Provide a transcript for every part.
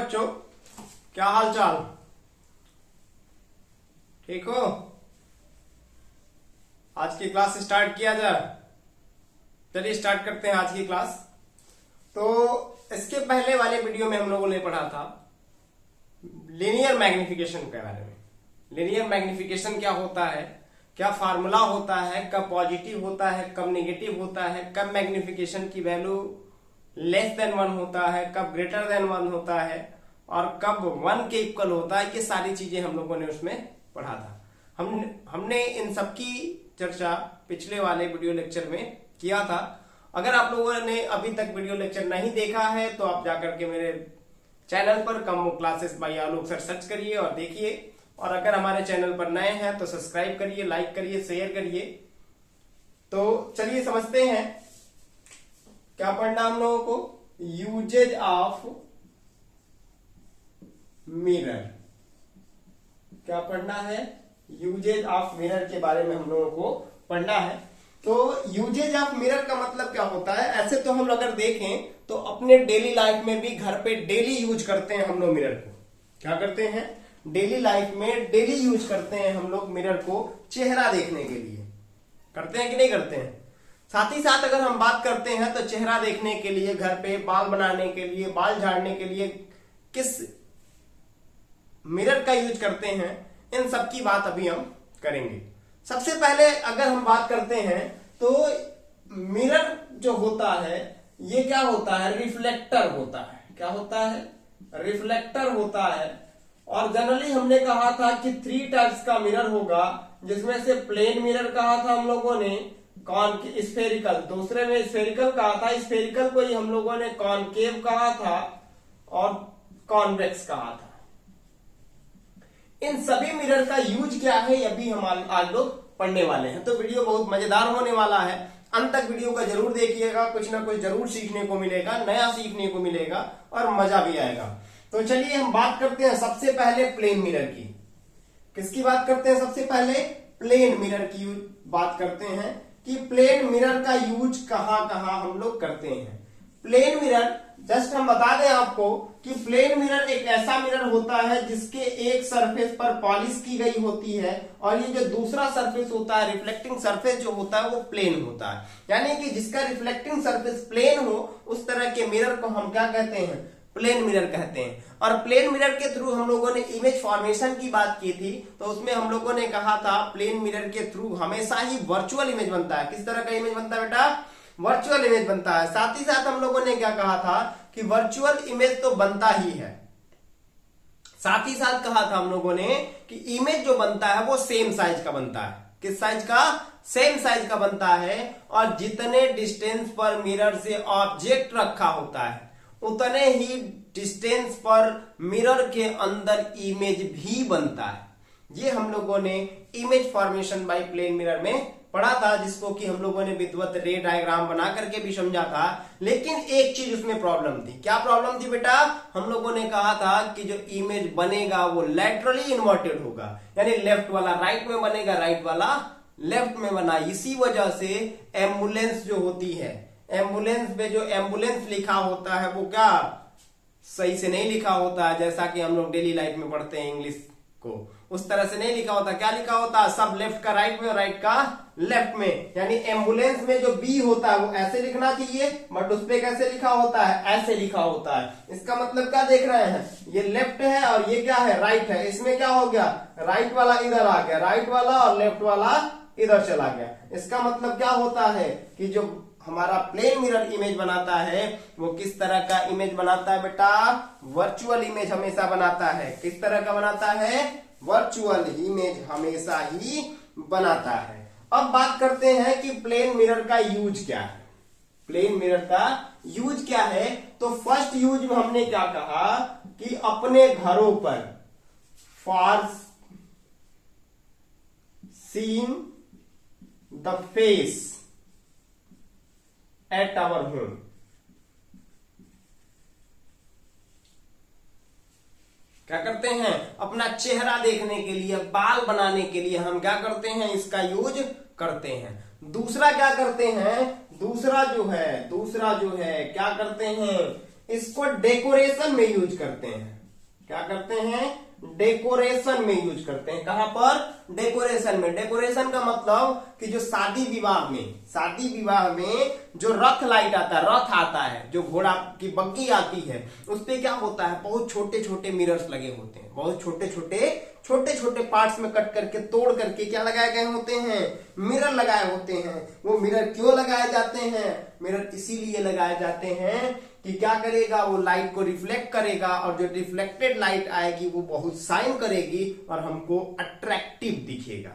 बच्चों, क्या हाल चाल? ठीक हो? आज की क्लास स्टार्ट किया जाए। चलिए स्टार्ट करते हैं आज की क्लास। तो इसके पहले वाले वीडियो में हम लोगों ने पढ़ा था लीनियर मैग्निफिकेशन के बारे में। लीनियर मैग्निफिकेशन क्या होता है, क्या फार्मूला होता है, कब पॉजिटिव होता है, कब नेगेटिव होता है, कब मैग्निफिकेशन की वैल्यू लेस देन 1 होता है, कब ग्रेटर देन 1 होता है और कब 1 के इक्वल होता है। ये सारी चीजें हम लोगों ने उसमें पढ़ा था। हमने इन सब की चर्चा पिछले वाले वीडियो लेक्चर में किया था। अगर आप लोगों ने अभी तक वीडियो लेक्चर नहीं देखा है तो आप जाकर के मेरे चैनल पर कम्बो क्लासेस बाय आलोक सर सर्च करिए और देखिए। और अगर हमारे चैनल पर नए हैं तो सब्सक्राइब करिए, लाइक करिए, शेयर करिए। तो चलिए समझते हैं क्या पढ़ना हम लोगों को। यूजेज ऑफ मिरर, क्या पढ़ना है? यूजेज ऑफ मिरर के बारे में हम लोगों को पढ़ना है। तो यूजेज ऑफ मिरर का मतलब क्या होता है? ऐसे तो हम अगर देखें तो अपने डेली लाइफ में भी घर पे डेली यूज करते हैं हम लोग मिरर को। क्या करते हैं? डेली लाइफ में डेली यूज करते हैं हम लोग मिरर को चेहरा देखने के लिए। करते हैं कि नहीं करते हैं? साथ ही साथ अगर हम बात करते हैं तो चेहरा देखने के लिए, घर पे बाल बनाने के लिए, बाल झाड़ने के लिए किस मिरर का यूज करते हैं, इन सब की बात अभी हम करेंगे। सबसे पहले अगर हम बात करते हैं तो मिरर जो होता है ये क्या होता है? रिफ्लेक्टर होता है। क्या होता है? रिफ्लेक्टर होता है। और जनरली हमने कहा था कि 3 टाइप्स का मिरर होगा, जिसमें से प्लेन मिरर कहा था हम लोगों ने, स्फेरिकल, दूसरे में स्फेरिकल कहा था, स्फेरिकल को ही हम लोगों ने कॉनकेव कहा था और कॉन्वेक्स कहा था। इन सभी मिरर का यूज क्या है ये भी हम आज लोग पढ़ने वाले हैं। तो वीडियो बहुत मजेदार होने वाला है। अंत तक वीडियो का जरूर देखिएगा, कुछ ना कुछ जरूर सीखने को मिलेगा, नया सीखने को मिलेगा और मजा भी आएगा। तो चलिए हम बात करते हैं सबसे पहले प्लेन मिरर की। किसकी बात करते हैं? सबसे पहले प्लेन मिरर की बात करते हैं कि प्लेन मिरर का यूज कहां कहां हम लोग करते हैं। प्लेन मिरर, जस्ट हम बता दें आपको कि प्लेन मिरर एक ऐसा मिरर होता है जिसके एक सरफेस पर पॉलिश की गई होती है और ये जो दूसरा सरफेस होता है, रिफ्लेक्टिंग सरफेस जो होता है वो प्लेन होता है। यानी कि जिसका रिफ्लेक्टिंग सरफेस प्लेन हो उस तरह के मिरर को हम क्या कहते हैं? प्लेन मिरर कहते हैं। और प्लेन मिरर के थ्रू हम लोगों ने इमेज फॉर्मेशन की बात की थी, तो उसमें हम लोगों ने कहा था प्लेन मिरर के थ्रू हमेशा ही वर्चुअल इमेज बनता है। किस तरह का इमेज बनता है बेटा? वर्चुअल इमेज बनता है। साथ ही साथ हम लोगों ने क्या कहा था कि वर्चुअल इमेज तो बनता ही है, साथ ही साथ कहा था हम लोगों ने कि इमेज जो बनता है वो सेम साइज का बनता है। किस साइज का? सेम साइज का बनता है। और जितने डिस्टेंस पर मिरर से ऑब्जेक्ट रखा होता है उतने ही डिस्टेंस पर मिरर के अंदर इमेज भी बनता है। ये हम लोगों ने image formation by plane mirror में पढ़ा था, जिसको कि हम लोगों ने विद्वत रे डायग्राम बना करके भी समझा था। लेकिन एक चीज उसमें प्रॉब्लम थी। क्या प्रॉब्लम थी बेटा? हम लोगों ने कहा था कि जो इमेज बनेगा वो लैटरली इन्वर्टेड होगा, यानी लेफ्ट वाला राइट में बनेगा, राइट वाला लेफ्ट में बना। इसी वजह से एम्बुलेंस जो होती है, एम्बुलेंस में जो एम्बुलेंस लिखा होता है वो क्या सही से नहीं लिखा होता है, जैसा कि हम लोग डेली लाइफ में पढ़ते हैं इंग्लिश को, उस तरह से नहीं लिखा होता। क्या लिखा होता है? सब लेफ्ट का राइट में और राइट का लेफ्ट में। यानी एम्बुलेंस में जो बी होता है वो ऐसे लिखना चाहिए, बट उस पे कैसे लिखा होता है? ऐसे लिखा होता है। इसका मतलब क्या देख रहे हैं? ये लेफ्ट है और ये क्या है? राइट है। इसमें क्या हो गया? राइट वाला इधर आ गया, राइट वाला और लेफ्ट वाला इधर चला गया। इसका मतलब क्या होता है कि जो हमारा प्लेन मिरर इमेज बनाता है वो किस तरह का इमेज बनाता है बेटा? वर्चुअल इमेज हमेशा बनाता है। किस तरह का बनाता है? वर्चुअल इमेज हमेशा ही बनाता है। अब बात करते हैं कि प्लेन मिरर का यूज क्या है। प्लेन मिरर का यूज क्या है? तो फर्स्ट यूज में हमने क्या कहा कि अपने घरों पर for seen the face at our home. क्या करते हैं? अपना चेहरा देखने के लिए, बाल बनाने के लिए हम क्या करते हैं? इसका यूज करते हैं। दूसरा क्या करते हैं? दूसरा जो है क्या करते हैं? इसको डेकोरेशन में यूज करते हैं। क्या करते हैं, डेकोरेशन में यूज करते हैं। कहां पर, डेकोरेशन में। डेकोरेशन का मतलब कि जो शादी विवाह में जो रथ लाइट आता है, रथ आता है, जो घोड़ा की बग्गी आती है, उस पे क्या होता है, बहुत छोटे छोटे मिरर्स लगे होते हैं, बहुत छोटे छोटे पार्ट्स में कट करके तोड़ करके क्या लगाए गए होते हैं, मिरर लगाए होते हैं। वो मिरर क्यों लगाए जाते हैं, मिरर इसीलिए लगाए जाते हैं कि क्या करेगा, वो लाइट को रिफ्लेक्ट करेगा और जो रिफ्लेक्टेड लाइट आएगी वो बहुत शाइन करेगी और हमको अट्रैक्टिव दिखेगा।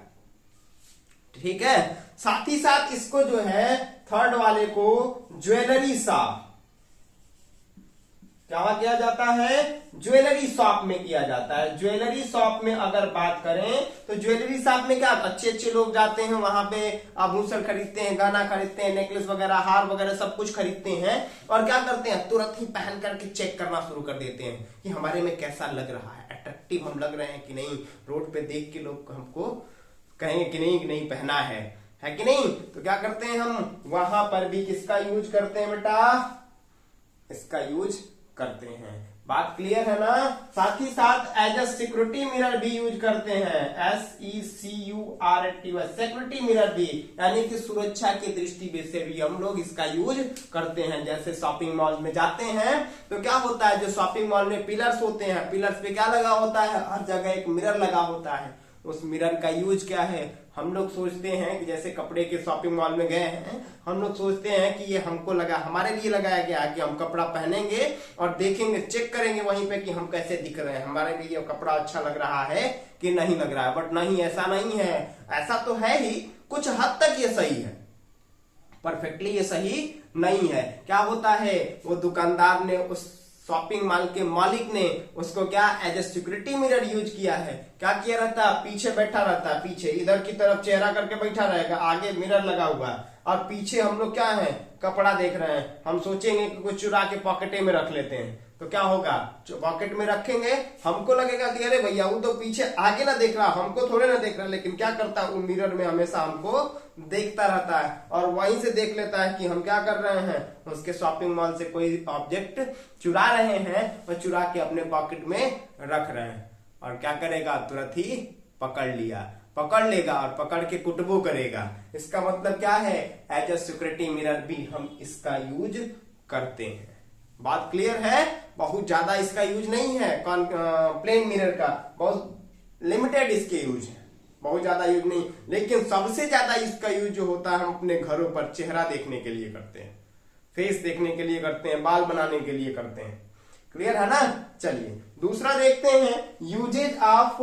ठीक है। साथ ही साथ इसको जो है थर्ड वाले को ज्वेलरी शॉप, क्या किया जाता है, ज्वेलरी शॉप में किया जाता है। ज्वेलरी शॉप में अगर बात करें तो ज्वेलरी शॉप में क्या अच्छे लोग जाते हैं, वहां पे आभूषण खरीदते हैं, गहना खरीदते हैं, नेकलेस वगैरह, हार वगैरह सब कुछ खरीदते हैं और क्या करते हैं, तुरंत ही पहन करके चेक करना शुरू कर देते हैं कि हमारे में कैसा लग रहा है, अट्रैक्टिव हम लग रहे हैं कि नहीं। रोड पे देख के लोग हमको कहेंगे कि नहीं पहना है कि नहीं। तो क्या करते हैं, हम वहां पर भी किसका यूज करते हैं बेटा, इसका यूज करते हैं। बात क्लियर है ना। साथ ही साथ एज अ सिक्योरिटी मिरर भी यूज करते हैं, SECURITY, सिक्योरिटी मिरर भी, यानी कि सुरक्षा की दृष्टि से भी हम लोग इसका यूज करते हैं। जैसे शॉपिंग मॉल में जाते हैं तो क्या होता है, जो शॉपिंग मॉल में पिलर्स होते हैं, पिलर्स पे क्या लगा होता है, हर जगह एक मिरर लगा होता है। उस मिरर का यूज क्या है, हम लोग सोचते हैं कि जैसे कपड़े के शॉपिंग मॉल में गए हैं, हम लोग सोचते हैं कि ये हमको लगा, हमारे लिए लगाया गया है कि हम कपड़ा पहनेंगे और देखेंगे, चेक करेंगे वहीं पे कि हम कैसे दिख रहे हैं, हमारे लिए कपड़ा अच्छा लग रहा है कि नहीं लग रहा है। बट नहीं, ऐसा नहीं है। ऐसा तो है ही, कुछ हद तक ये सही है, परफेक्टली ये सही नहीं है। क्या होता है, वो दुकानदार ने, उस शॉपिंग मॉल के मालिक ने उसको क्या as a security mirror use किया है। क्या किया रहता है, पीछे बैठा रहता है, पीछे इधर की तरफ चेहरा करके बैठा रहेगा, आगे मिरर लगा हुआ है और पीछे हम लोग क्या है, कपड़ा देख रहे हैं। हम सोचेंगे कि कुछ चुरा के पॉकेटे में रख लेते हैं, तो क्या होगा, पॉकेट में रखेंगे, हमको लगेगा कि अरे भैया वो तो पीछे आगे ना देख रहा, हमको थोड़े ना देख रहा, लेकिन क्या करता है, वो मिरर में हमेशा हमको देखता रहता है और वहीं से देख लेता है कि हम क्या कर रहे हैं, उसके शॉपिंग मॉल से कोई ऑब्जेक्ट चुरा रहे हैं और चुरा के अपने पॉकेट में रख रहे हैं। और क्या करेगा, तुरंत ही पकड़ लेगा और पकड़ के कुटबो करेगा। इसका मतलब क्या है, एज ए सिक्योरिटी मिरर भी हम इसका यूज करते हैं। बात क्लियर है। बहुत ज्यादा इसका यूज नहीं है, प्लेन मिरर का बहुत लिमिटेड इसके यूज है, बहुत ज्यादा यूज नहीं। लेकिन सबसे ज्यादा इसका यूज जो होता है, हम अपने घरों पर चेहरा देखने के लिए करते हैं, फेस देखने के लिए करते हैं, बाल बनाने के लिए करते हैं। क्लियर है ना। चलिए दूसरा देखते हैं, यूजेज ऑफ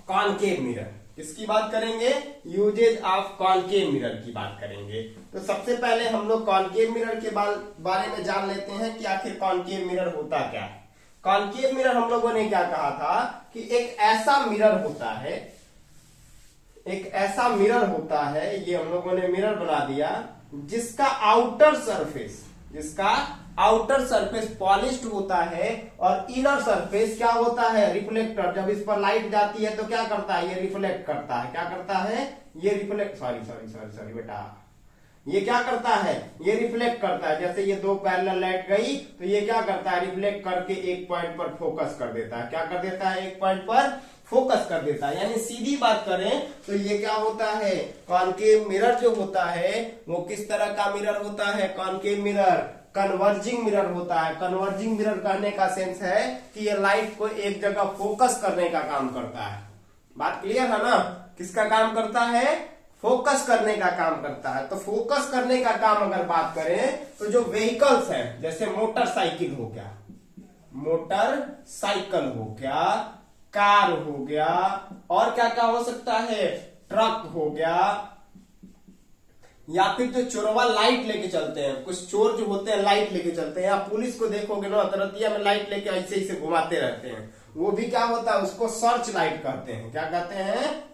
कॉनकेव मिरर। किसकी बात करेंगे, यूजेज ऑफ कॉनकेव मिरर की बात करेंगे। तो सबसे पहले हम लोग कॉनकेव मिरर के बारे में जान लेते हैं कि आखिर कॉनकेव मिरर होता क्या है। कॉनकेव मिरर हम लोगों ने क्या कहा था कि एक ऐसा मिरर होता है, ये हम लोगों ने मिरर बना दिया जिसका आउटर सरफेस पॉलिश्ड होता है और इनर सरफेस क्या होता है, रिफ्लेक्टर। जब इस पर लाइट जाती है तो क्या करता है, ये रिफ्लेक्ट करता है। क्या करता है, ये रिफ्लेक्ट, सॉरी बेटा, ये क्या करता है, ये रिफ्लेक्ट करता है। जैसे ये दो पैरेलल लाइट गई तो ये क्या करता है, रिफ्लेक्ट करके एक पॉइंट पर फोकस कर देता है। क्या कर देता है, एक पॉइंट पर फोकस कर देता है। यानी सीधी बात करें तो ये क्या होता है, कॉनकेव मिरर जो होता है वो किस तरह का मिरर होता है, कॉनकेव मिरर कन्वर्जिंग मिरर होता है। कन्वर्जिंग मिरर कहने का सेंस है कि ये लाइट को एक जगह फोकस करने का काम करता है। बात क्लियर है ना। किसका काम करता है, फोकस करने का काम करता है। तो फोकस करने का काम अगर बात करें तो जो व्हीकल्स हैं, जैसे मोटरसाइकिल हो गया, कार हो गया, और क्या क्या हो सकता है, ट्रक हो गया, या फिर जो चोरवा लाइट लेके चलते हैं, कुछ चोर जो होते हैं लाइट लेके चलते हैं, या पुलिस को देखोगे ना तरतिया में लाइट लेके ऐसे घुमाते रहते हैं, वो भी क्या होता है, उसको सर्च लाइट कहते हैं। क्या कहते हैं,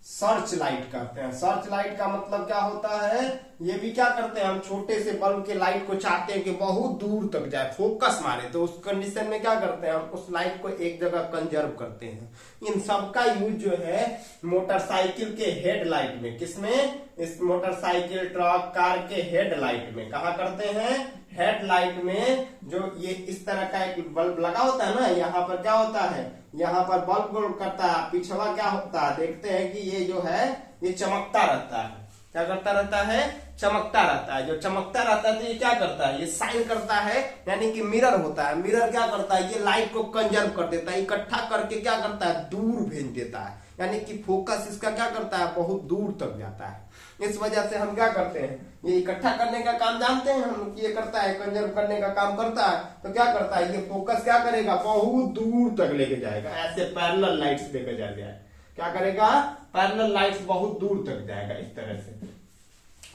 सर्च लाइट कहते हैं। सर्च लाइट का मतलब क्या होता है, ये भी क्या करते हैं, हम छोटे से बल्ब के लाइट को चाहते हैं कि बहुत दूर तक जाए, फोकस मारे, तो उस कंडीशन में क्या करते हैं, हम उस लाइट को एक जगह कंजर्व करते हैं। इन सब का यूज जो है मोटरसाइकिल के हेडलाइट में, किसमें, इस मोटरसाइकिल, ट्रक, कार के हेडलाइट में, कहा करते हैं, हेडलाइट में जो ये इस तरह का एक बल्ब लगा होता है ना, यहाँ पर क्या होता है, यहाँ पर बल्ब करता है, पिछवा क्या होता है, देखते हैं कि ये जो है ये चमकता रहता है। क्या करता रहता है, चमकता रहता है। जो चमकता रहता है तो ये क्या करता है, ये साइन करता है, यानी कि मिरर होता है। मिरर क्या करता है, ये लाइट को कंजर्व कर देता है, इकट्ठा करके क्या करता है, दूर भेज देता है, यानी कि फोकस इसका क्या करता है, बहुत दूर तक जाता है। इस वजह से हम क्या करते हैं, ये इकट्ठा करने का काम जानते हैं हम, ये करता है कंजर्व करने का काम करता है, तो क्या करता है, ये फोकस क्या करेगा, बहुत दूर तक लेके जाएगा, ऐसे पैरेलल लाइट्स लेके जाएगा। क्या करेगा, पैरेलल लाइट्स बहुत दूर तक जाएगा इस तरह से।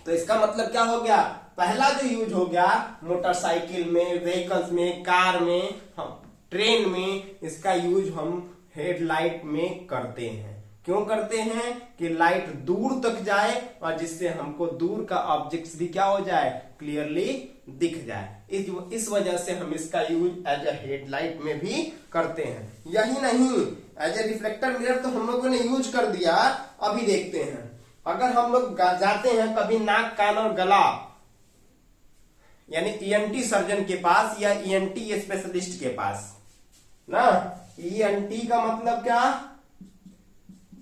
तो इसका मतलब क्या हो गया, पहला जो यूज हो गया मोटरसाइकिल में, व्हीकल्स में, कार में, ट्रेन में, इसका यूज हम हेडलाइट में करते हैं। क्यों करते हैं, कि लाइट दूर तक जाए और जिससे हमको दूर का ऑब्जेक्ट्स भी क्या हो जाए, क्लियरली दिख जाए। इस वजह से हम इसका यूज एज अ हेडलाइट में भी करते हैं। यही नहीं, एज ए रिफ्लेक्टर मिरर तो हम लोगों ने यूज कर दिया। अभी देखते हैं, अगर हम लोग जाते हैं कभी नाक कान और गला यानी ईएनटी सर्जन के पास या ईएनटी स्पेशलिस्ट के पास ना, ईएनटी का मतलब क्या,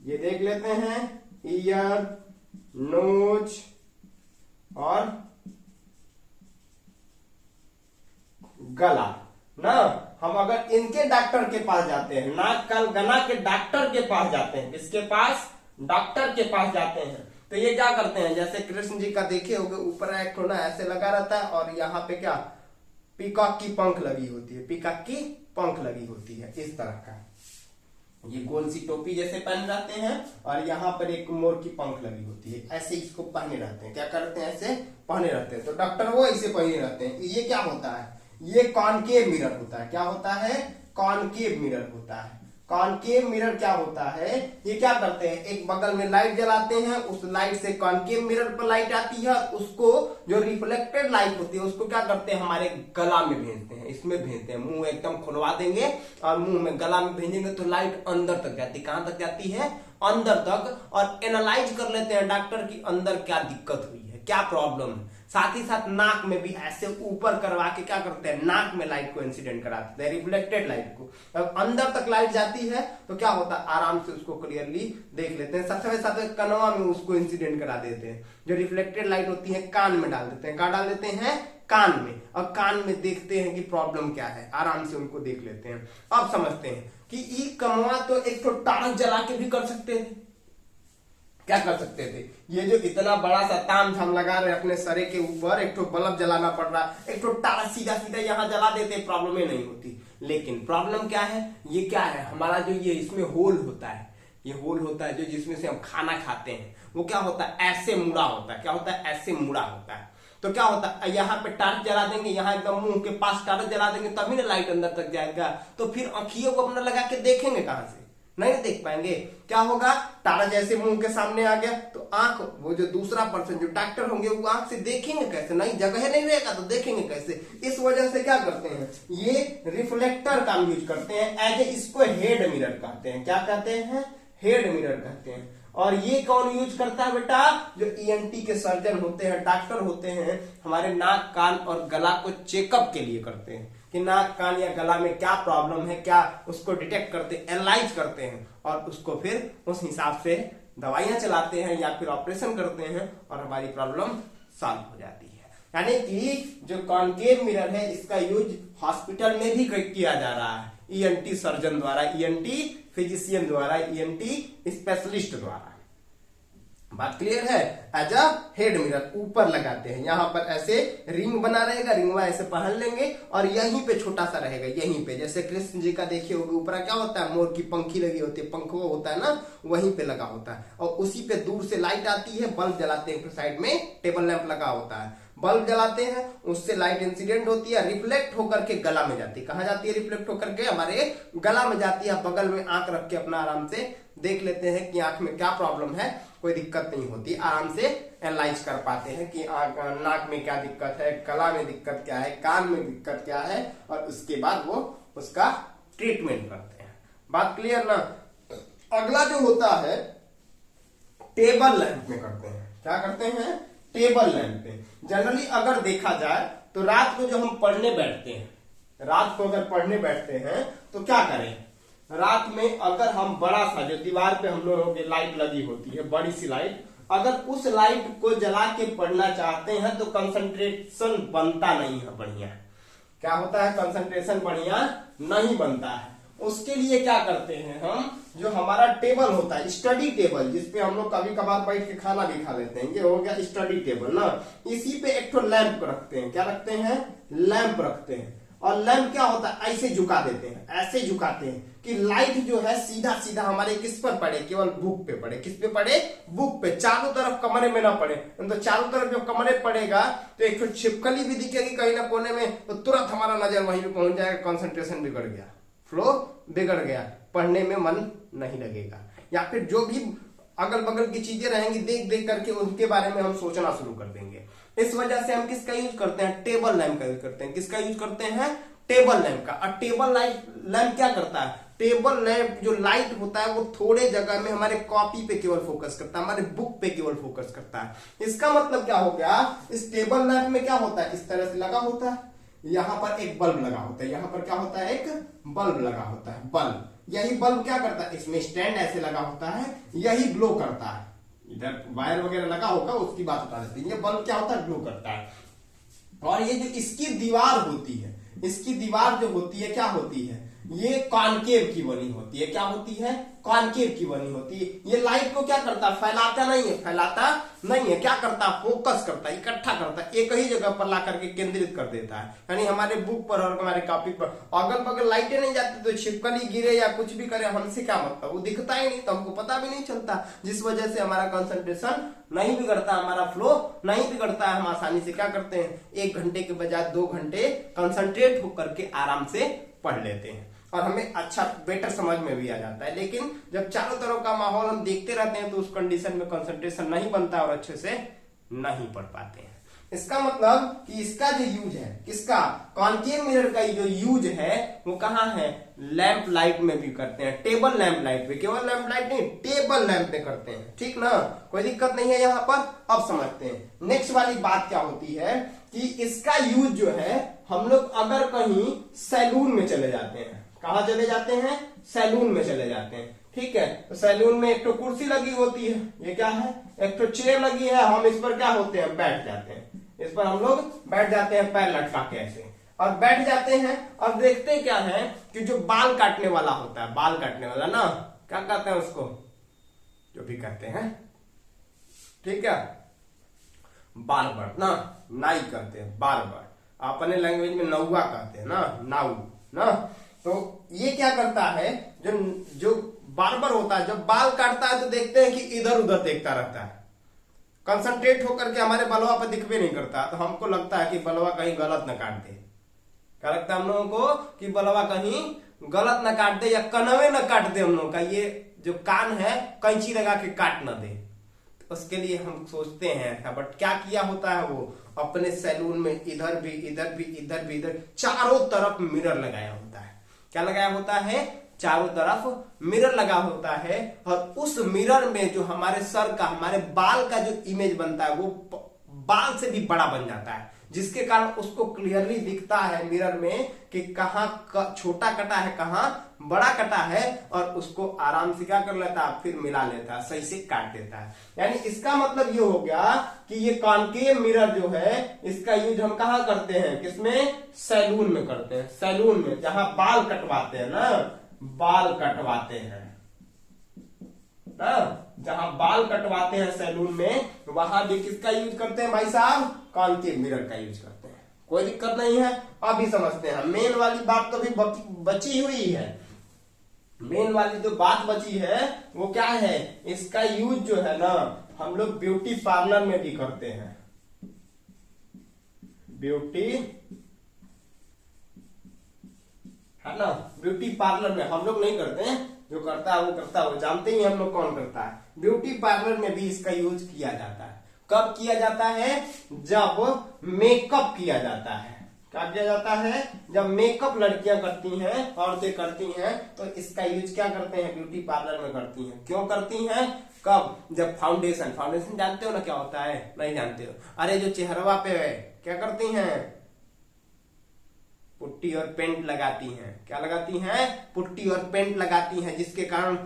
ये देख लेते हैं, ईयर, नोज और गला ना। हम अगर इनके डॉक्टर के पास जाते हैं, नाक कान गला के डॉक्टर के पास जाते हैं, किसके पास, डॉक्टर के पास जाते हैं, तो ये क्या करते हैं, जैसे कृष्ण जी का देखे होगे ऊपर एक ना ऐसे लगा रहता है और यहाँ पे क्या, पीकॉक की पंख लगी होती है, पीकॉक की पंख लगी होती है, इस तरह का ये गोल सी टोपी जैसे पहन रहते हैं और यहाँ पर एक मोर की पंख लगी होती है, ऐसे इसको पहने रहते हैं। क्या करते हैं, ऐसे पहने रहते हैं, तो डॉक्टर वो ऐसे पहने रहते हैं। ये क्या होता है, ये कॉनकेव मिरर होता है। क्या होता है, कॉनकेव मिरर होता है। कॉनकेव मिरर क्या होता है, ये क्या करते हैं, एक बगल में लाइट जलाते हैं, उस लाइट से कॉनकेव मिरर पर लाइट आती है, उसको जो रिफ्लेक्टेड लाइट होती है उसको क्या करते हैं, हमारे गला में भेजते हैं, इसमें भेजते हैं। मुंह एकदम खुलवा देंगे और मुंह में गला में भेजेंगे तो लाइट अंदर तक जाती है। कहां तक जाती है, अंदर तक। और एनालाइज कर लेते हैं डॉक्टर की अंदर क्या दिक्कत हुई है, क्या प्रॉब्लम है। साथ ही साथ नाक में भी ऐसे ऊपर करवा के क्या करते हैं, नाक में लाइट को इंसिडेंट कराते हैं, रिफ्लेक्टेड लाइट को। अब अंदर तक लाइट जाती है तो क्या होता है, आराम से उसको क्लियरली देख लेते हैं। साथ साथ कनवा में उसको इंसिडेंट करा देते हैं। जो रिफ्लेक्टेड लाइट होती है कान में डाल देते हैं। कहाँ डाल देते हैं, कान में। और कान में देखते हैं कि प्रॉब्लम क्या है, आराम से उनको देख लेते हैं। अब समझते हैं कि ई कनवा तो एक तो टार्च जला के भी कर सकते थे। क्या कर सकते थे, ये जो इतना बड़ा सा ताम झाम लगा रहे अपने सरे के ऊपर, एक तो बल्ब जलाना पड़ रहा है, एक तो टार्च सीधा सीधा यहाँ जला देते, प्रॉब्लम ही नहीं होती। लेकिन प्रॉब्लम क्या है, ये क्या है, हमारा जो ये इसमें होल होता है, ये होल होता है जो जिसमें से हम खाना खाते हैं, वो क्या होता है, ऐसे मुड़ा होता है। क्या होता है, ऐसे मुड़ा होता है। तो क्या होता है, यहाँ पे टार्च जला देंगे, यहाँ एकदम मुंह के पास टार्च जला देंगे, तभी ना लाइट अंदर तक जाएगा। तो फिर आंखियों को अपना लगा के देखेंगे कहां से, नहीं देख पाएंगे। क्या होगा, टार्च जैसे मुंह के सामने आ गया तो आंख, वो जो दूसरा पर्सन जो डॉक्टर होंगे वो आंख से देखेंगे कैसे, नहीं जगह नहीं रहेगा तो देखेंगे कैसे। इस वजह से क्या करते हैं, ये रिफ्लेक्टर का यूज करते हैं। एज ए इसको हेड मिरर कहते हैं। क्या कहते हैं, हेड मिरर कहते हैं। और ये कौन यूज करता है बेटा, जो ईएनटी के सर्जन होते हैं, डॉक्टर होते हैं, हमारे नाक कान और गला को चेकअप के लिए करते हैं कि नाक कान या गला में क्या प्रॉब्लम है, क्या उसको डिटेक्ट करते हैं, एनालाइज करते हैं और उसको फिर उस हिसाब से दवाइयां चलाते हैं या फिर ऑपरेशन करते हैं और हमारी प्रॉब्लम सॉल्व हो जाती है। यानी कि जो कॉनकेव मिरर है इसका यूज हॉस्पिटल में भी किया जा रहा है, ईएनटी सर्जन द्वारा, ईएनटी फिजिशियन द्वारा, ईएनटी स्पेशलिस्ट द्वारा। बात क्लियर है। एज अ हेड मिरर ऊपर लगाते हैं, यहाँ पर ऐसे रिंग बना रहेगा, रिंगवा ऐसे पहन लेंगे और यहीं पे छोटा सा रहेगा, यहीं पे जैसे कृष्ण जी का देखिए होगा ऊपर क्या होता है, मोर की पंखी लगी होती है, पंख वो होता है ना, वहीं पे लगा होता है। और उसी पे दूर से लाइट आती है, बल्ब जलाते हैं, साइड में टेबल लैंप लगा होता है, बल्ब जलाते हैं, उससे लाइट इंसिडेंट होती है, रिफ्लेक्ट होकर के गला में जाती है। कहाँ जाती है, रिफ्लेक्ट होकर के हमारे गला में जाती है। बगल में आंख रख के अपना आराम से देख लेते हैं कि आंख में क्या प्रॉब्लम है, कोई दिक्कत नहीं होती, आराम से एनालाइज कर पाते हैं कि नाक में क्या दिक्कत है, गला में दिक्कत क्या है, कान में दिक्कत क्या है, और उसके बाद वो उसका ट्रीटमेंट करते हैं। बात क्लियर ना। अगला जो होता है टेबल लैंप में करते हैं। क्या करते हैं, टेबल लैंप पे। जनरली अगर देखा जाए तो रात को जो हम पढ़ने बैठते हैं, रात को अगर पढ़ने बैठते हैं तो क्या करें, रात में अगर हम बड़ा सा जो दीवार पे हम लोगों की लाइट लगी होती है, बड़ी सी लाइट, अगर उस लाइट को जला के पढ़ना चाहते हैं तो कंसंट्रेशन बनता नहीं है बढ़िया। क्या होता है, कंसंट्रेशन बढ़िया नहीं बनता है। उसके लिए क्या करते हैं हम, जो हमारा टेबल होता है, स्टडी टेबल, जिसपे हम लोग कभी कभार बैठ के खाना भी खा लेते हैं, ये हो गया स्टडी टेबल ना, इसी पे एक तो लैंप रखते हैं। क्या रखते हैं, लैंप रखते हैं। और लैंप क्या होता है, ऐसे झुका देते हैं, ऐसे झुकाते हैं कि लाइट जो है सीधा सीधा हमारे किस पर पड़े, केवल बुक पे पड़े। किस पे पड़े, बुक पे, चारों तरफ कमरे में ना पड़े। तो चारों तरफ जब कमरे पड़ेगा तो एक छिपकली भी दिखेगी कहीं ना कोने में, तो तुरंत हमारा नजर वहीं पे पहुंच जाएगा, कंसंट्रेशन बिगड़ गया, फ्लो बिगड़ गया, पढ़ने में मन नहीं लगेगा। या फिर जो भी अगल बगल की चीजें रहेंगी देख देख करके उनके बारे में हम सोचना शुरू कर देंगे। इस वजह से हम किसका यूज करते हैं, टेबल लैंप का यूज करते हैं। किसका यूज करते हैं, टेबल लैंप का। और टेबल लैंप क्या करता है, टेबल लैंप जो लाइट होता है वो थोड़े जगह में हमारे कॉपी पे केवल फोकस करता है, हमारे बुक पे केवल फोकस करता है। इसका मतलब क्या हो गया, इस टेबल लैंप में क्या होता है, इस तरह से लगा होता है, यहाँ पर एक बल्ब लगा होता है, यहाँ पर क्या होता है, एक बल्ब लगा होता है, बल्ब। यही बल्ब क्या करता है, इसमें स्टैंड ऐसे लगा होता है, यही ग्लो करता है। इधर वायर वगैरह लगा होगा उसकी बात बता देते हैं। ये बल्ब क्या होता है, ग्लो करता है। और ये जो इसकी दीवार होती है, इसकी दीवार जो होती है क्या होती है, ये कॉनकेव की बनी होती है। क्या होती है, कॉनकेव की बनी होती है। ये लाइट को क्या करता है, फैलाता नहीं है, फैलाता नहीं है, क्या करता है, फोकस करता है, इकट्ठा करता है, एक ही जगह पर ला करके केंद्रित कर देता है। यानी हमारे बुक पर और हमारे कॉपी पर अगल बगल लाइटें नहीं जाती तो छिपकली गिरे या कुछ भी करे हमसे क्या मतलब, वो दिखता ही नहीं तो हमको पता भी नहीं चलता, जिस वजह से हमारा कंसंट्रेशन नहीं बिगड़ता, हमारा फ्लो नहीं बिगड़ता है। हम आसानी से क्या करते हैं, 1 घंटे के बजाय 2 घंटे कंसंट्रेट होकर के आराम से पढ़ लेते हैं और हमें अच्छा बेटर समझ में भी आ जाता है। लेकिन जब चारों तरफ का माहौल हम देखते रहते हैं तो उस कंडीशन में कंसंट्रेशन नहीं बनता और अच्छे से नहीं पढ़ पाते हैं। इसका मतलब कि इसका जो यूज है, किसका, कॉनकेव मिरर का जो यूज है वो कहाँ है, लैंप लाइट में भी करते हैं, टेबल लैंप लाइट में, केवल लैंप लाइट नहीं टेबल लैंप में करते हैं। ठीक ना, कोई दिक्कत नहीं है यहाँ पर। अब समझते हैं नेक्स्ट वाली बात क्या होती है कि इसका यूज जो है, हम लोग अगर कहीं सैलून में चले जाते हैं, कहा चले जाते हैं, सैलून में चले जाते हैं। ठीक है, तो सैलून में एक तो कुर्सी लगी होती है, ये क्या है, एक तो चेयर लगी है, हम इस पर क्या होते हैं, बैठ जाते हैं, इस पर हम लोग बैठ जाते हैं पैर लटका के ऐसे, और बैठ जाते हैं और देखते क्या है कि जो बाल काटने वाला होता है, बाल काटने वाला ना, क्या कहते हैं उसको, जो भी कहते हैं, ठीक है, बार्बर ना, नाई कहते हैं, बार्बर, अपने लैंग्वेज में नौवा कहते हैं ना, नाउ ना। तो ये क्या करता है, जो बार्बर होता है, जब बाल काटता है तो देखते हैं कि इधर उधर देखता रहता है, कंसंट्रेट होकर के हमारे बलवा पर दिख भी नहीं करता। तो हमको लगता है कि बलवा कहीं गलत न काट दे, क्या लगता है हम लोगों को कि बलवा कहीं गलत न काट दे या कनवे न काट दे, हम लोगों का ये जो कान है कैंची लगा के काट न दे। तो उसके लिए हम सोचते हैं ऐसा, बट क्या किया होता है, वो अपने सैलून में इधर भी इधर भी इधर भी इधर चारों तरफ मिरर लगाया होता है। क्या लगाया होता है, चारों तरफ मिरर लगा होता है। और उस मिरर में जो हमारे सर का, हमारे बाल का जो इमेज बनता है वो बाल से भी बड़ा बन जाता है, जिसके कारण उसको क्लियरली दिखता है मिरर में कि कहाँ छोटा कटा है, कहाँ बड़ा कटा है, और उसको आराम से क्या कर लेता है, फिर मिला लेता है, सही से काट देता है। यानी इसका मतलब ये हो गया कि ये कॉनकेव मिरर जो है, इसका यूज हम कहाँ करते हैं, किसमें, सैलून में करते हैं। सैलून में जहां बाल कटवाते हैं ना, बाल कटवाते हैं ना, जहां बाल कटवाते हैं सैलून में, वहां भी किसका यूज करते हैं भाई साहब, कॉनकेव मिरर का यूज करते हैं। कोई दिक्कत नहीं है, अभी समझते हैं। मेन वाली बात तो भी बची हुई है, मेन वाली जो बात बची है वो क्या है, इसका यूज जो है ना हम लोग ब्यूटी पार्लर में भी करते हैं। ब्यूटी है ना, ब्यूटी पार्लर में हम लोग नहीं करते हैं, जो करता है वो करता है, वो जानते ही हम लोग कौन करता है। ब्यूटी पार्लर में भी इसका यूज किया जाता है। कब किया जाता है, जब मेकअप किया जाता है। क्या किया जाता है, जब मेकअप लड़कियां करती हैं, औरतें करती हैं, तो इसका यूज क्या करते हैं, ब्यूटी पार्लर में करती हैं। क्यों करती हैं, कब, जब फाउंडेशन जानते हो ना क्या होता है, नहीं जानते हो, अरे जो चेहरवा पे है क्या करती हैं, पुट्टी और पेंट लगाती हैं। क्या लगाती हैं? पुट्टी और पेंट लगाती हैं, जिसके कारण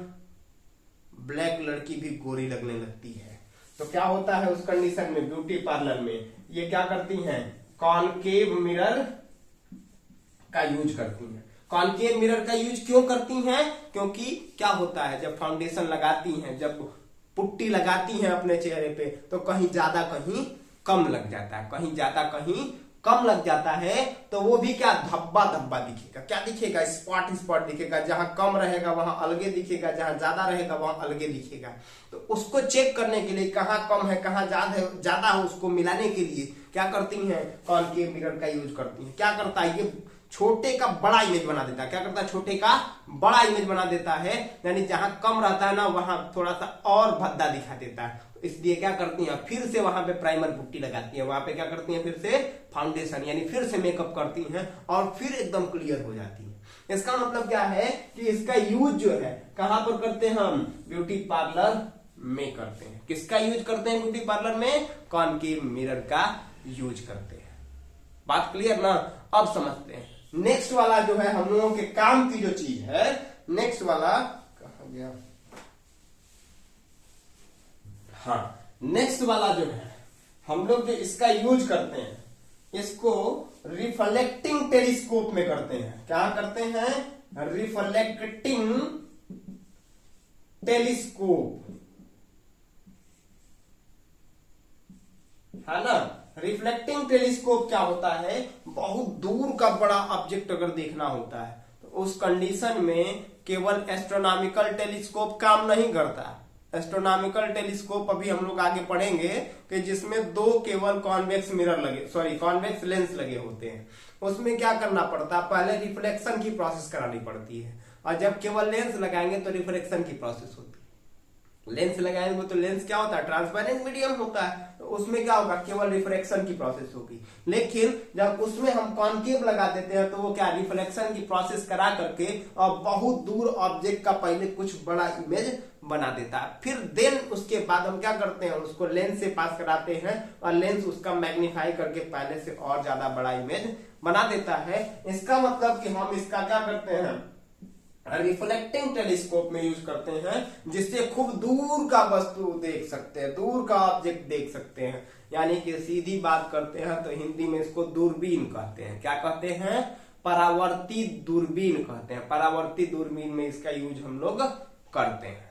ब्लैक लड़की भी गोरी लगने लगती है। तो क्या होता है उस कंडीशन में? ब्यूटी पार्लर में ये क्या करती हैं? कॉनकेव मिरर का यूज करती हैं। कॉनकेव मिरर का यूज क्यों करती हैं? क्योंकि क्या होता है, जब फाउंडेशन लगाती हैं, जब पुट्टी लगाती हैं अपने चेहरे पे, तो कहीं ज्यादा कहीं कम लग जाता है, कहीं ज्यादा कहीं कम लग जाता है, तो वो भी क्या धब्बा धब्बा दिखेगा। क्या दिखेगा? स्पॉट स्पॉट दिखेगा। जहां कम रहेगा वहां अलगे दिखेगा, जहां ज्यादा रहेगा वहां अलगे दिखेगा। तो उसको चेक करने के लिए कहाँ कम है कहाँ ज्यादा है, उसको मिलाने के लिए क्या करती हैं? कॉनकेव मिरर का यूज करती हैं। क्या करता है ये? छोटे का बड़ा इमेज बना देता है। क्या करता है? छोटे का बड़ा इमेज बना देता है, यानी जहां कम रहता है ना वहां थोड़ा सा और भद्दा दिखा देता है। इसलिए क्या करती हैं? फिर से वहां पे प्राइमर पुट्टी लगाती हैं, वहां पे क्या करती हैं? फिर से फाउंडेशन यानी फिर से मेकअप करती हैं और फिर एकदम क्लियर हो जाती है। इसका मतलब क्या है कि इसका यूज जो है कहां पर करते हैं हम? ब्यूटी पार्लर में करते हैं। किसका यूज करते हैं ब्यूटी पार्लर में? कॉनकेव मिरर का यूज करते हैं। बात क्लियर ना? अब समझते हैं नेक्स्ट वाला जो है हम लोगों के काम की जो चीज है। नेक्स्ट वाला कहां गया? हाँ, नेक्स्ट वाला जो है हम लोग जो इसका यूज करते हैं, इसको रिफ्लेक्टिंग टेलीस्कोप में करते हैं। क्या करते हैं? रिफ्लेक्टिंग टेलीस्कोप, है ना। रिफ्लेक्टिंग टेलीस्कोप क्या होता है? बहुत दूर का बड़ा ऑब्जेक्ट अगर देखना होता है तो उस कंडीशन में केवल एस्ट्रोनॉमिकल टेलीस्कोप काम नहीं करता। एस्ट्रोनॉमिकल टेलीस्कोप अभी हम लोग आगे पढ़ेंगे कि जिसमें दो केवल कॉन्वेक्स मिरर लगे, कॉन्वेक्स लेंस लगे होते हैं। उसमें क्या करना पड़ता है? पहले रिफ्लेक्शन की प्रोसेस करानी पड़ती है, और जब केवल लेंस लगाएंगे तो रिफ्लेक्शन की प्रोसेस होती है। लेंस लगाएंगे तो लेंस क्या होता है? ट्रांसपेरेंट मीडियम होता है, तो उसमें क्या होगा? केवल रिफ्लेक्शन की प्रोसेस होगी। लेकिन जब उसमें हम कॉनकेव लगा देते हैं तो वो क्या रिफ्लेक्शन की प्रोसेस करा करके और बहुत दूर ऑब्जेक्ट का पहले कुछ बड़ा इमेज बना देता है। फिर देन उसके बाद हम क्या करते हैं? उसको लेंस से पास कराते हैं और लेंस उसका मैग्नीफाई करके पहले से और ज्यादा बड़ा इमेज बना देता है। इसका मतलब कि हम इसका क्या करते हैं? रिफ्लेक्टिंग टेलीस्कोप में यूज करते हैं, जिससे खूब दूर का वस्तु देख सकते हैं, दूर का ऑब्जेक्ट देख सकते हैं। यानी कि सीधी बात करते हैं तो हिंदी में इसको दूरबीन कहते हैं। क्या कहते हैं? परावर्ती दूरबीन कहते हैं। परावर्ती दूरबीन में इसका यूज हम लोग करते हैं।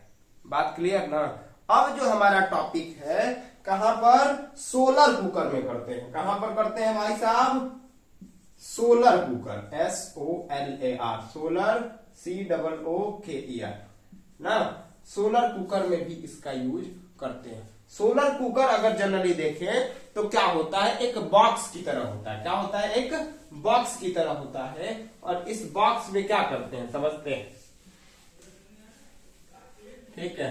बात क्लियर ना? अब जो हमारा टॉपिक है कहां पर? सोलर कुकर में करते हैं। कहां पर करते हैं भाई साहब? Solar cooker, SOLAR, solar COOKER ना। सोलर कुकर में भी इसका यूज करते हैं। सोलर कुकर अगर जनरली देखें तो क्या होता है? एक बॉक्स की तरह होता है। क्या होता है? एक बॉक्स की तरह होता है। और इस बॉक्स में क्या करते हैं समझते हैं? ठीक है,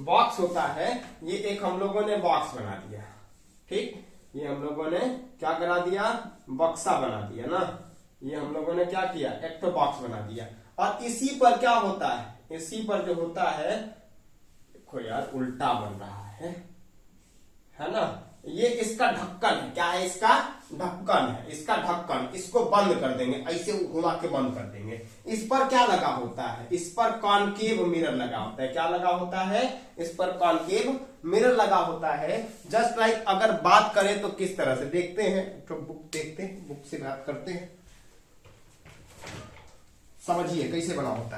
बॉक्स होता है, ये एक हम लोगों ने बॉक्स बना दिया। ठीक, ये हम लोगों ने क्या करा दिया? बक्सा बना दिया ना। ये हम लोगों ने क्या किया? एक तो बॉक्स बना दिया। और इसी पर क्या होता है? इसी पर जो होता है, देखो यार उल्टा बन रहा है ना। ये इसका ढक्कन है। क्या है? इसका ढक्कन है। इसका ढक्कन, इसको बंद कर देंगे, ऐसे घुमा के बंद कर देंगे। इस पर क्या लगा होता है? इस पर कॉनकेव मिरर लगा होता है। क्या लगा होता है? इस पर कॉनकेव मिरर लगा होता है। जस्ट लाइक अगर बात करें तो किस तरह से देखते हैं, तो बुक देखते हैं, बुक से बात करते हैं, समझिए कैसे बना होता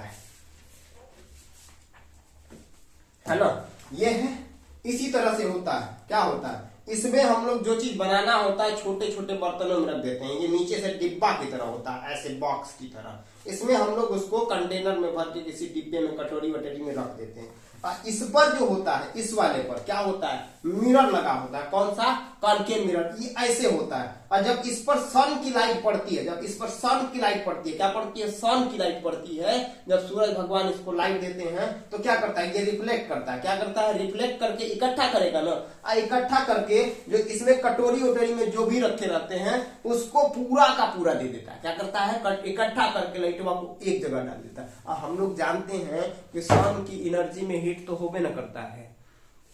है ना। ये है, इसी तरह से होता है। क्या होता है? इसमें हम लोग जो चीज बनाना होता है छोटे छोटे बर्तनों में रख देते हैं। ये नीचे से डिब्बा की तरह होता है, ऐसे बॉक्स की तरह। इसमें हम लोग उसको कंटेनर में भर के किसी डिब्बे में, कटोरी वटोरी में रख देते हैं। और इस पर जो होता है, इस वाले पर क्या होता है? मिरर लगा होता है। कौन सा? Concave mirror. ये ऐसे होता है। और जब इस पर सन की लाइट पड़ती है, जब इस पर सन की लाइट पड़ती है, क्या पड़ती है? सन की लाइट पड़ती है। जब सूरज भगवान इसको लाइट देते हैं तो क्या करता है? ये रिफ्लेक्ट करता है। क्या करता है? रिफ्लेक्ट करके इकट्ठा करेगा ना। इकट्ठा करके जो इसमें कटोरी वटोरी में जो भी रखे रहते हैं उसको पूरा का पूरा दे देता है। क्या करता है? इकट्ठा करके लाइटवा को एक जगह डाल देता है। और हम लोग जानते हैं कि सन की एनर्जी में हीट तो होबे न करता है।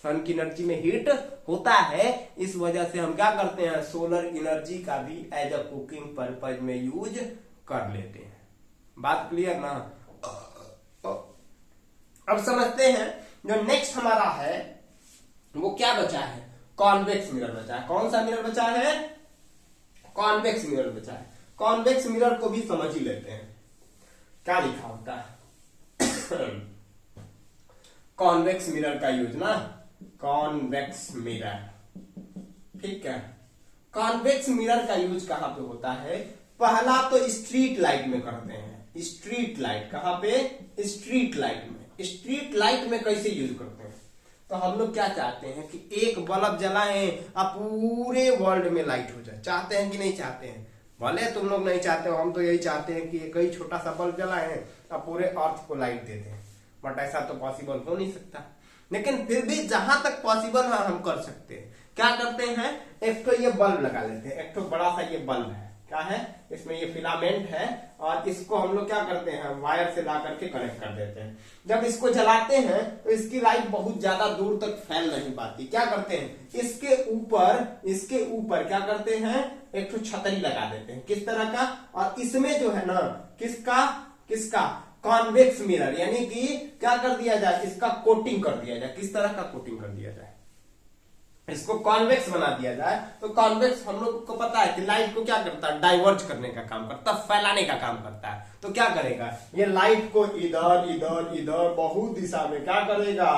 सन की एनर्जी में हीट होता है। इस वजह से हम क्या करते हैं? सोलर एनर्जी का भी एज अ कुकिंग पर्पज में यूज कर लेते हैं। बात क्लियर ना? अब समझते हैं जो नेक्स्ट हमारा है वो क्या बचा है, कॉन्वेक्स मिरर बचा है। कौन सा मिरर बचा है? कॉन्वेक्स मिरर बचा है। कॉन्वेक्स मिरर को भी समझ ही लेते हैं, क्या लिखा होता है। कॉन्वेक्स मिरर का यूज ना, कॉन्वेक्स मिरर, ठीक है। कॉन्वेक्स मिरर का यूज कहां पे होता है? पहला तो स्ट्रीट लाइट में करते हैं। स्ट्रीट लाइट कहां पे? स्ट्रीट लाइट में। स्ट्रीट लाइट में कैसे यूज करते हैं? तो हम लोग क्या चाहते हैं कि एक बल्ब जलाएं और पूरे वर्ल्ड में लाइट हो जाए। चाहते हैं कि नहीं चाहते हैं? भले तुम लोग नहीं चाहते हो, हम तो यही चाहते हैं कि एक ही छोटा सा बल्ब जलाएं और पूरे अर्थ को लाइट दे दें। बट ऐसा तो पॉसिबल हो नहीं सकता, लेकिन फिर भी जहां तक पॉसिबल है हम कर सकते हैं। क्या करते हैं? एक तो ये बल्ब लगा लेते हैं। एक तो बड़ा सा ये बल्ब है, क्या है इसमें? ये फिलामेंट है, और इसको हम लोग क्या करते हैं? वायर से ला करके कनेक्ट कर देते हैं। जब इसको जलाते हैं तो इसकी लाइट बहुत ज्यादा दूर तक फैल नहीं पाती। क्या करते हैं? इसके ऊपर क्या करते हैं? एक तो छतरी लगा देते हैं। किस तरह का? और इसमें जो है ना, किसका कॉन्वेक्स मिरर, यानी कि क्या कर दिया जाए? इसका कोटिंग कर दिया जाए। किस तरह का कोटिंग कर दिया जाए? इसको कॉन्वेक्स बना दिया जाए। तो कॉन्वेक्स हम लोग को पता है कि लाइट को क्या करता है? डाइवर्ज करने का काम करता है, फैलाने का काम करता है। तो क्या करेगा? ये लाइट को इधर इधर इधर बहुत दिशा में क्या करेगा?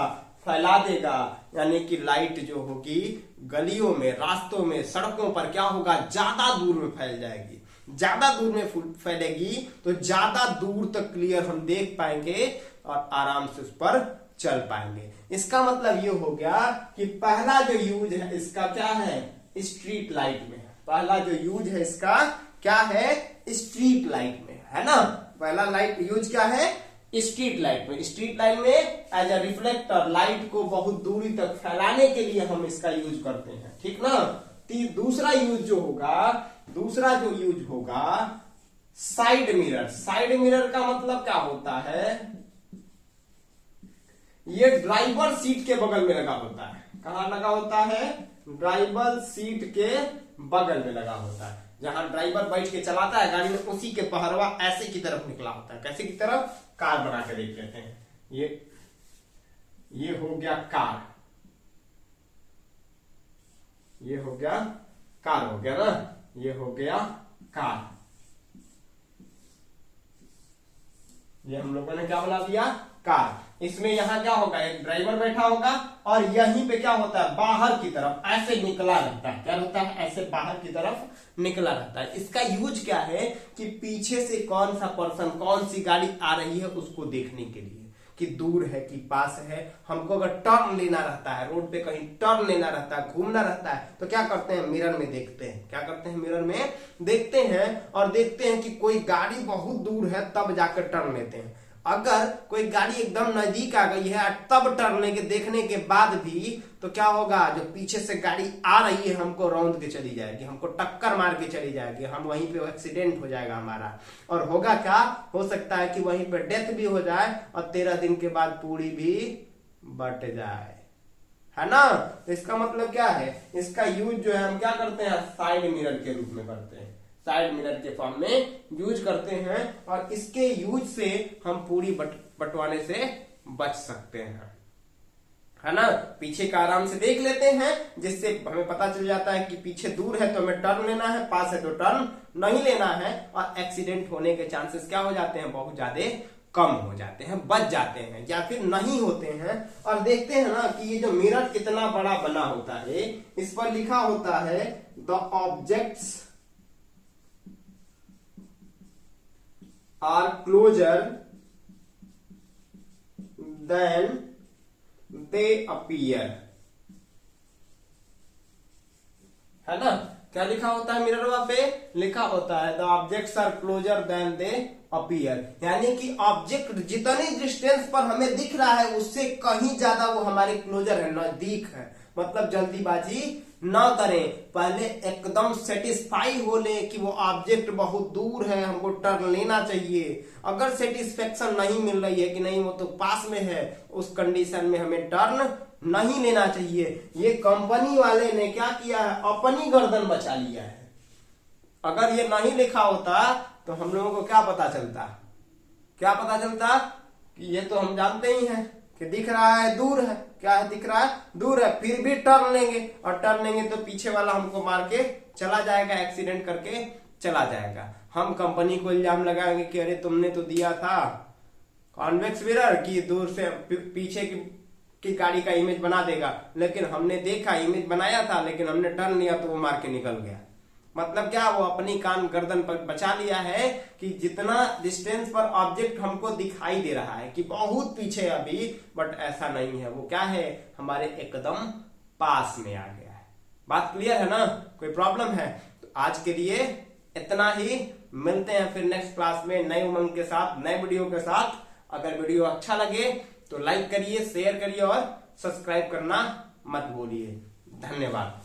फैला देगा। यानी कि लाइट जो होगी गलियों में, रास्तों में, सड़कों पर क्या होगा? ज्यादा दूर में फैल जाएगी। ज्यादा दूर में फैलेगी तो ज्यादा दूर तक क्लियर हम देख पाएंगे और आराम से उस पर चल पाएंगे। इसका मतलब ये हो गया कि पहला जो यूज है इसका क्या है? स्ट्रीट लाइट में। पहला जो यूज है इसका क्या है? स्ट्रीट लाइट में, है ना? पहला लाइट यूज क्या है? स्ट्रीट लाइट में। स्ट्रीट लाइट में एज अ रिफ्लेक्टर लाइट को बहुत दूरी तक फैलाने के लिए हम इसका यूज करते हैं, ठीक ना? दूसरा यूज जो होगा साइड मिरर। साइड मिरर का मतलब क्या होता है? ये ड्राइवर सीट के बगल में लगा होता है। कहां लगा होता है? ड्राइवर सीट के बगल में लगा होता है। जहां ड्राइवर बैठ के चलाता है गाड़ी में, उसी के पहरवा ऐसे की तरफ निकला होता है। कैसे की तरफ? कार बना के देख लेते हैं। ये हो गया कार, ये हो गया कार, हो गया ना? ये हो गया कार। ये हम लोगों ने क्या बना दिया? कार। इसमें यहां क्या होगा? एक ड्राइवर बैठा होगा और यहीं पे क्या होता है? बाहर की तरफ ऐसे निकला रहता है। क्या रहता है? ऐसे बाहर की तरफ निकला रहता है। इसका यूज क्या है कि पीछे से कौन सा पर्सन, कौन सी गाड़ी आ रही है उसको देखने के लिए, कि दूर है कि पास है। हमको अगर टर्न लेना रहता है, रोड पे कहीं टर्न लेना रहता है, घूमना रहता है, तो क्या करते हैं? मिरर में देखते हैं। क्या करते हैं? मिरर में देखते हैं और देखते हैं कि कोई गाड़ी बहुत दूर है, तब जाकर टर्न लेते हैं। अगर कोई गाड़ी एकदम नजदीक आ गई है तब टर्न लेके देखने के बाद भी तो क्या होगा? जो पीछे से गाड़ी आ रही है हमको रौंद के चली जाएगी, हमको टक्कर मार के चली जाएगी, हम वहीं पे एक्सीडेंट हो जाएगा हमारा। और होगा क्या? हो सकता है कि वहीं पे डेथ भी हो जाए और 13 दिन के बाद पूरी भी बट जाए, है ना? तो इसका मतलब क्या है? इसका यूज जो है हम क्या करते हैं? साइड मिरर के रूप में करते हैं। साइड मिरर के फॉर्म में यूज करते हैं और इसके यूज से हम पूरी बटवाने से बच सकते हैं, है ना? पीछे का आराम से देख लेते हैं, जिससे हमें पता चल जाता है कि पीछे दूर है तो हमें टर्न लेना है, पास है तो टर्न नहीं लेना है, और एक्सीडेंट होने के चांसेस क्या हो जाते हैं? बहुत ज्यादा कम हो जाते हैं, बच जाते हैं, या फिर नहीं होते हैं। और देखते हैं ना कि ये जो मिरर कितना बड़ा बना होता है, इस पर लिखा होता है the objects are closer than they appear, है ना? क्या लिखा होता है मिरर पे? लिखा होता है the objects are closer than they appear, यानी कि ऑब्जेक्ट जितने डिस्टेंस पर हमें दिख रहा है उससे कहीं ज्यादा वो हमारे क्लोजर है, नजदीक है। मतलब जल्दीबाजी ना करें, पहले एकदम सेटिस्फाई हो ले कि वो ऑब्जेक्ट बहुत दूर है, हमको टर्न लेना चाहिए। अगर सेटिस्फेक्शन नहीं मिल रही है कि नहीं वो तो पास में है, उस कंडीशन में हमें टर्न नहीं लेना चाहिए। ये कंपनी वाले ने क्या किया है? अपनी गर्दन बचा लिया है। अगर ये नहीं लिखा होता तो हम लोगों को क्या पता चलता, क्या पता चलता कि ये तो हम जानते ही हैं कि दिख रहा है दूर है, क्या है दिख रहा है दूर है, फिर भी टर्न लेंगे और टर्न लेंगे तो पीछे वाला हमको मार के चला जाएगा, एक्सीडेंट करके चला जाएगा। हम कंपनी को इल्जाम लगाएंगे कि अरे तुमने तो दिया था कॉन्वेक्स मिरर की दूर से पीछे की गाड़ी का इमेज बना देगा, लेकिन हमने देखा इमेज बनाया था लेकिन हमने टर्न लिया तो वो मार के निकल गया। मतलब क्या, वो अपनी कान गर्दन पर बचा लिया है कि जितना डिस्टेंस पर ऑब्जेक्ट हमको दिखाई दे रहा है कि बहुत पीछे अभी, बट ऐसा नहीं है, वो क्या है हमारे एकदम पास में आ गया है। बात क्लियर है ना, कोई प्रॉब्लम है? तो आज के लिए इतना ही, मिलते हैं फिर नेक्स्ट क्लास में नए उमंग के साथ, नए वीडियो के साथ। अगर वीडियो अच्छा लगे तो लाइक करिए, शेयर करिए और सब्सक्राइब करना मत भूलिए। धन्यवाद।